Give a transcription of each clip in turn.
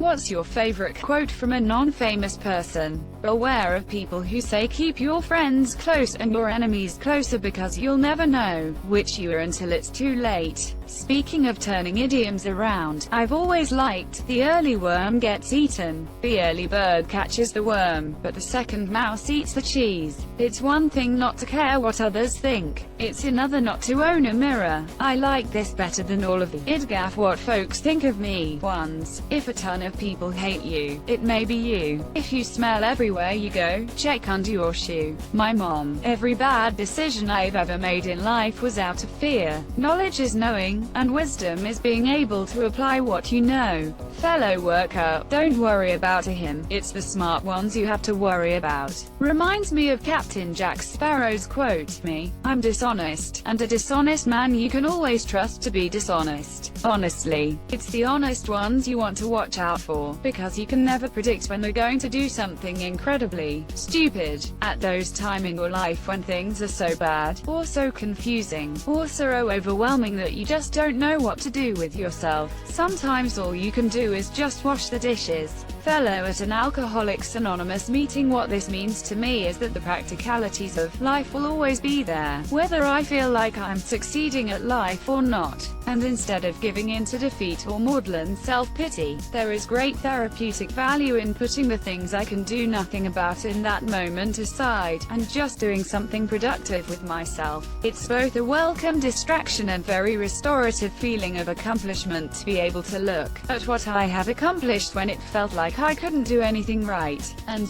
What's your favorite quote from a non-famous person? Beware of people who say keep your friends close and your enemies closer because you'll never know which you are until it's too late. Speaking of turning idioms around, I've always liked, the early worm gets eaten, the early bird catches the worm, but the second mouse eats the cheese. It's one thing not to care what others think, it's another not to own a mirror. I like this better than all of the "I'd gaff what folks think of me" ones. If a ton of people hate you, it may be you. If you smell everywhere you go, check under your shoe. My mom: every bad decision I've ever made in life was out of fear. Knowledge is knowing, and wisdom is being able to apply what you know. Fellow worker: don't worry about him, it's the smart ones you have to worry about. Reminds me of Captain Jack Sparrow's quote, I'm dishonest, and a dishonest man you can always trust to be dishonest. Honestly, it's the honest ones you want to watch out for, because you can never predict when they're going to do something incredibly stupid. At those times in your life when things are so bad, or so confusing, or so overwhelming that you just don't know what to do with yourself, sometimes all you can do is just wash the dishes. Fellow at an Alcoholics Anonymous meeting: what this means to me is that the practicalities of life will always be there, whether I feel like I'm succeeding at life or not. And instead of giving in to defeat or maudlin self-pity, there is great therapeutic value in putting the things I can do nothing about in that moment aside, and just doing something productive with myself. It's both a welcome distraction and very restorative feeling of accomplishment to be able to look at what I have accomplished when it felt like I couldn't do anything right. And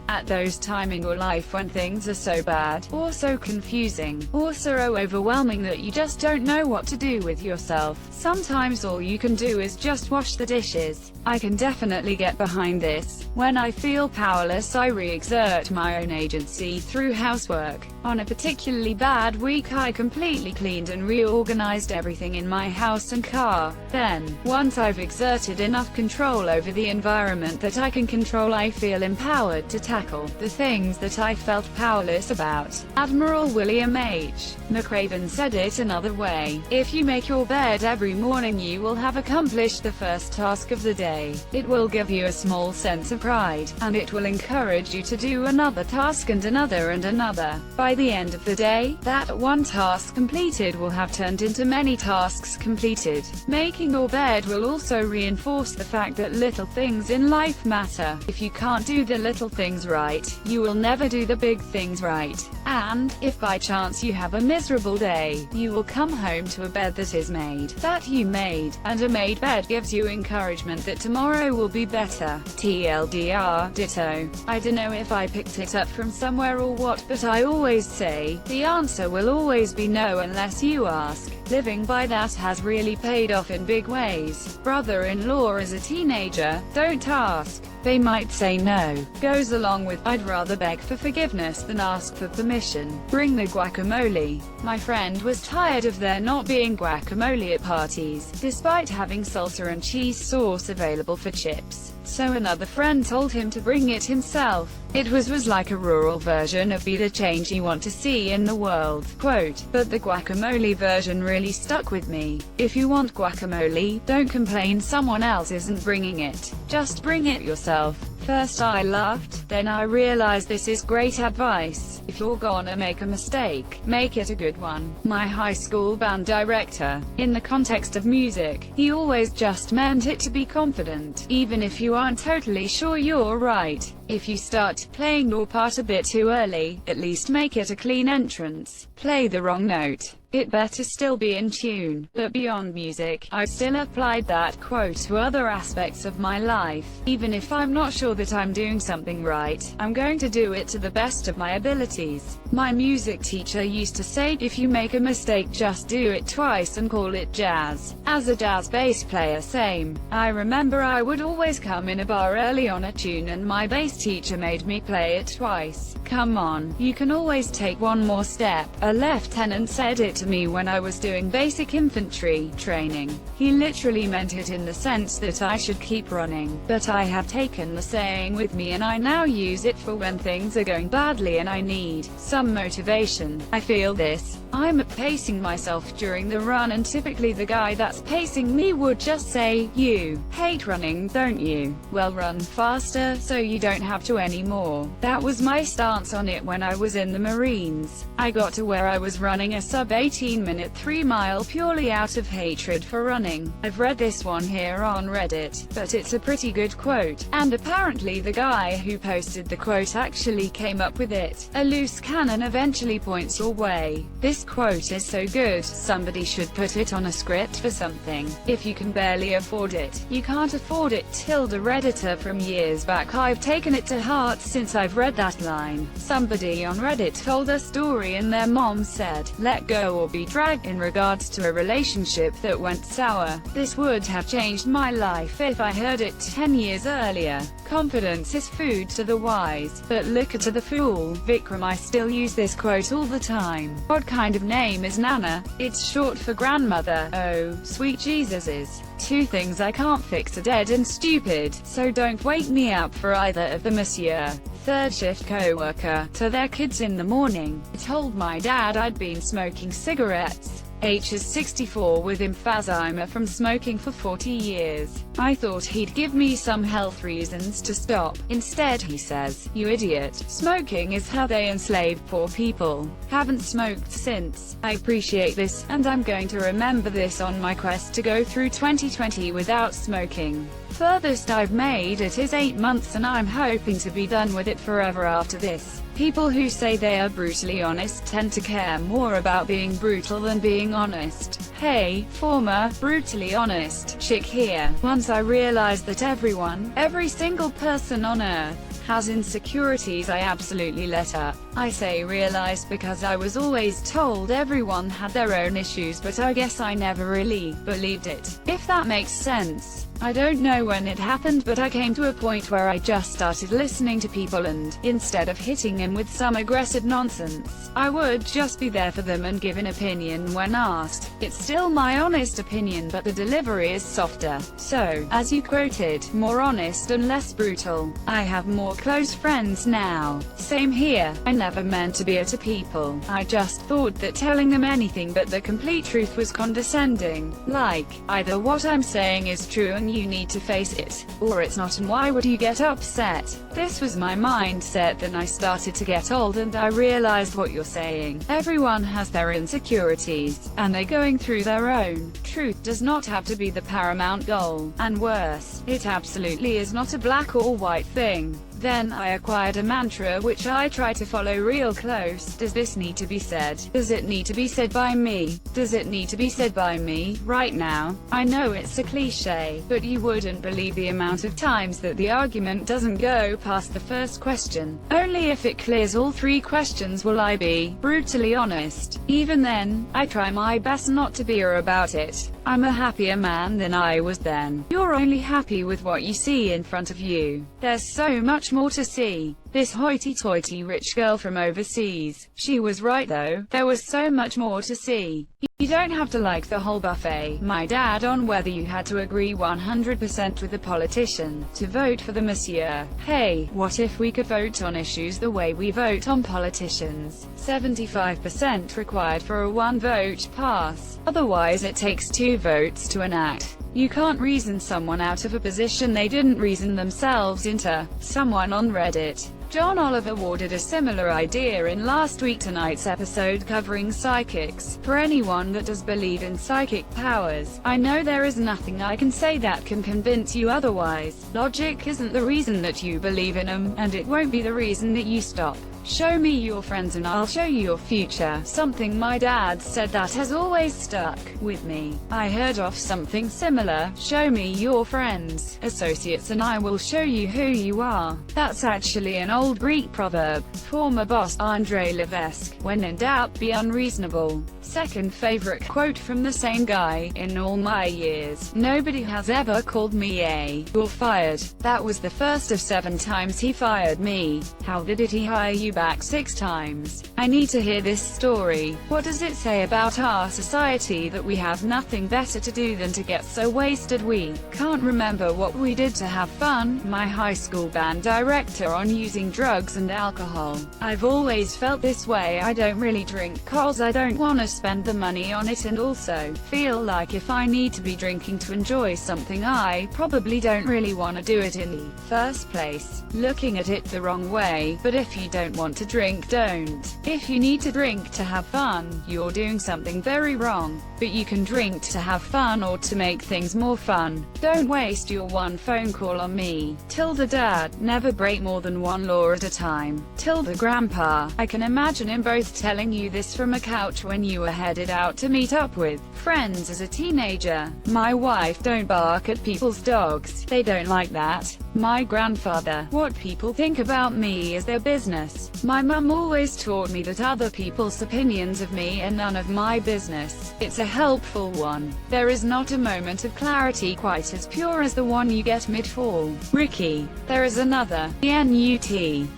at those times in your life when things are so bad, or so confusing, or so overwhelming that you just don't know what to do with yourself, sometimes all you can do is just wash the dishes. I can definitely get behind this. When I feel powerless, I re-exert my own agency through housework. On a particularly bad week, I completely cleaned and reorganized everything in my house and car. Then, once I've exerted enough control over the environment that I can control, I feel empowered to tackle the things that I felt powerless about. Admiral William H. McRaven said it another way: if you make your bed every morning, you will have accomplished the first task of the day. It will give you a small sense of pride, and it will encourage you to do another task and another and another. By the end of the day, that one task completed will have turned into many tasks completed. Making your bed will also reinforce the fact that little things in life matter. If you can't do the little things right, you will never do the big things right. And, if by chance you have a miserable day, you will come home to a bed that is made, that you made, and a made bed gives you encouragement that tomorrow will be better. TLDR, ditto. I dunno if I picked it up from somewhere or what, but I always say, the answer will always be no unless you ask. Living by that has really paid off in big ways. Brother-in-law as a teenager: don't ask, they might say no. Goes along with, I'd rather beg for forgiveness than ask for permission. Bring the guacamole. My friend was tired of there not being guacamole at parties, despite having salsa and cheese sauce available for chips. So another friend told him to bring it himself. It was like a rural version of "Be the change you want to see in the world" quote, but the guacamole version really stuck with me. If you want guacamole, don't complain someone else isn't bringing it. Just bring it yourself. First I laughed, then I realized this is great advice. If you're gonna make a mistake, make it a good one. My high school band director, in the context of music, he always just meant it to be confident, even if you aren't totally sure you're right. If you start playing your part a bit too early, at least make it a clean entrance. Play the wrong note, it better still be in tune. But beyond music, I still applied that quote to other aspects of my life. Even if I'm not sure that I'm doing something right, I'm going to do it to the best of my abilities. My music teacher used to say, if you make a mistake, just do it twice and call it jazz. As a jazz bass player, same. I remember I would always come in a bar early on a tune and my bass teacher made me play it twice. come on, you can always take one more step. A lieutenant said it to me when I was doing basic infantry training. He literally meant it in the sense that I should keep running. But I have taken the saying with me and I now use it for when things are going badly and I need some motivation. I feel this. I'm pacing myself during the run and typically the guy that's pacing me would just say, "You hate running, don't you? Well, run faster so you don't have to anymore." That was my stance on it when I was in the Marines. I got to where I was running a sub 18-minute 3-mile purely out of hatred for running. I've read this one here on Reddit, but it's a pretty good quote, and apparently the guy who posted the quote actually came up with it. A loose cannon eventually points your way. This quote is so good, somebody should put it on a script for something. If you can barely afford it, you can't afford it. Tilda Redditor from years back. I've taken it to heart since I've read that line. Somebody on Reddit told a story and their mom said, "Let go or be dragged," in regards to a relationship that went sour. This would have changed my life if I heard it 10 years earlier. Confidence is food to the wise, but liquor to the fool. Vikram. I still use this quote all the time. What kind of name is Nana? It's short for grandmother. Oh, sweet Jesuses. Two things I can't fix are dead and stupid, so don't wake me up for either of them, monsieur. Third shift co-worker, to their kids in the morning. I told my dad I'd been smoking cigarettes. H is 64 with emphysema from smoking for 40 years. I thought he'd give me some health reasons to stop. Instead he says, "You idiot. Smoking is how they enslave poor people." Haven't smoked since. I appreciate this, and I'm going to remember this on my quest to go through 2020 without smoking. Furthest I've made it is 8 months and I'm hoping to be done with it forever after this. People who say they are brutally honest tend to care more about being brutal than being honest. Hey, former, brutally honest, chick here. Once I realized that every single person on earth, has insecurities, I absolutely let up. I say realized because I was always told everyone had their own issues, but I guess I never really believed it. If that makes sense. I don't know when it happened, but I came to a point where I just started listening to people and, instead of hitting them with some aggressive nonsense, I would just be there for them and give an opinion when asked. It's still my honest opinion, but the delivery is softer. So, as you quoted, more honest and less brutal. I have more close friends now. Same here. I never meant to be to people. I just thought that telling them anything but the complete truth was condescending. Like, either what I'm saying is true and you need to face it, or it's not, and why would you get upset? This was my mindset. Then I started to get old and I realized what you're saying. Everyone has their insecurities, and they're going through their own. Truth does not have to be the paramount goal, and worse, it absolutely is not a black or white thing. Then I acquired a mantra which I try to follow real close. Does this need to be said? Does it need to be said by me? Does it need to be said by me, right now? I know it's a cliche, but you wouldn't believe the amount of times that the argument doesn't go past the first question. Only if it clears all 3 questions will I be brutally honest. Even then, I try my best not to be about it. I'm a happier man than I was then. You're only happy with what you see in front of you. There's so much more to see. This hoity-toity rich girl from overseas. She was right though, there was so much more to see. You don't have to like the whole buffet. My dad on whether you had to agree 100% with a politician to vote for the monsieur. Hey, what if we could vote on issues the way we vote on politicians? 75% required for a 1-vote pass. Otherwise it takes 2 votes to enact. You can't reason someone out of a position they didn't reason themselves into. Someone on Reddit, John Oliver, warded a similar idea in last week tonight's episode covering psychics. For anyone that does believe in psychic powers, I know there is nothing I can say that can convince you otherwise. Logic isn't the reason that you believe in them, and it won't be the reason that you stop. Show me your friends and I'll show you your future. Something my dad said that has always stuck with me. I heard of something similar. Show me your friends, associates, and I will show you who you are. That's actually an old Greek proverb. Former boss Andre Levesque, when in doubt be unreasonable. Second favorite quote from the same guy: in all my years, nobody has ever called me a "you're fired." That was the first of 7 times he fired me. How did he hire you you back 6 times. I need to hear this story. What does it say about our society that we have nothing better to do than to get so wasted we can't remember what we did to have fun? My high school band director on using drugs and alcohol. I've always felt this way. I don't really drink cause I don't want to spend the money on it, and also feel like if I need to be drinking to enjoy something I probably don't really want to do it in the first place. Looking at it the wrong way, but if you don't want to drink, don't. If you need to drink to have fun, you're doing something very wrong. But you can drink to have fun or to make things more fun. Don't waste your one phone call on me. Tilda dad, never break more than one law at a time. Tilda grandpa, I can imagine him both telling you this from a couch when you were headed out to meet up with friends as a teenager. My wife, don't bark at people's dogs. They don't like that. My grandfather, what people think about me is their business. My mum always taught me that other people's opinions of me are none of my business. It's a helpful one. There is not a moment of clarity quite as pure as the one you get mid-fall. Ricky, there is another. NUT.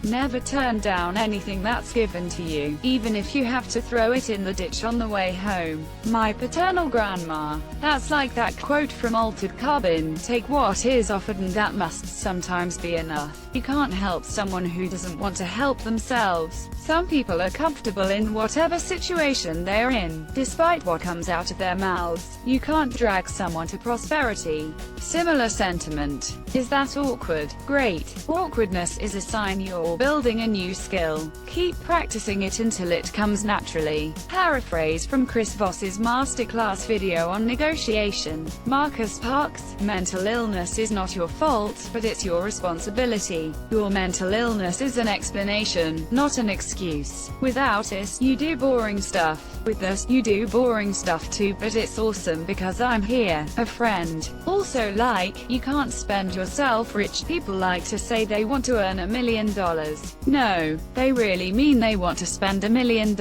Never turn down anything that's given to you, even if you have to throw it in the ditch on the way home. My paternal grandma. That's like that quote from Altered Carbon, take what is offered and that must sometimes be enough. You can't help someone who doesn't want to help themselves. Some people are comfortable in whatever situation they're in, despite what comes out of their mouths. You can't drag someone to prosperity. Similar sentiment. Is that awkward? Great. Awkwardness is a sign you're building a new skill. Keep practicing it until it comes naturally. Paraphrase from Chris Voss's masterclass video on negotiation. Marcus Parks, mental illness is not your fault, but it's your responsibility. Your mental illness is an explanation, not an excuse. Without us, you do boring stuff. With us, you do boring stuff too, but it's awesome because I'm here. A friend. Also, like, you can't spend yourself. Rich people like to say they want to earn $1 million. No, they really mean they want to spend $1 million.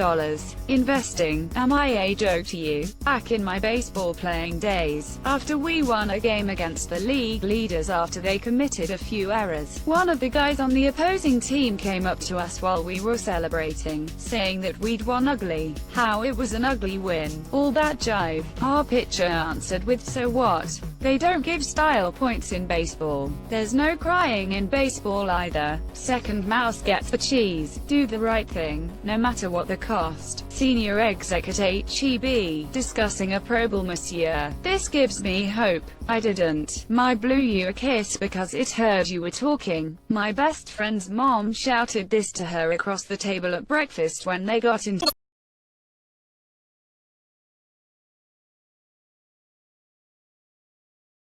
Investing. Am I a joke to you? Back in my baseball playing days, after we won a game against the league leaders after they committed a few errors, one of the guys on the opposing team came up to us while we were celebrating, saying that we'd won ugly. How it was an ugly win. All that jive. Our pitcher answered with, so what? They don't give style points in baseball. There's no crying in baseball either. Second mouse gets the cheese. Do the right thing, no matter what the cost. Senior exec at HEB, discussing a probable monsieur. This gives me hope. I didn't. My blew you a kiss because it heard you were talking. My best friend's mom shouted this to her across the table at breakfast when they got into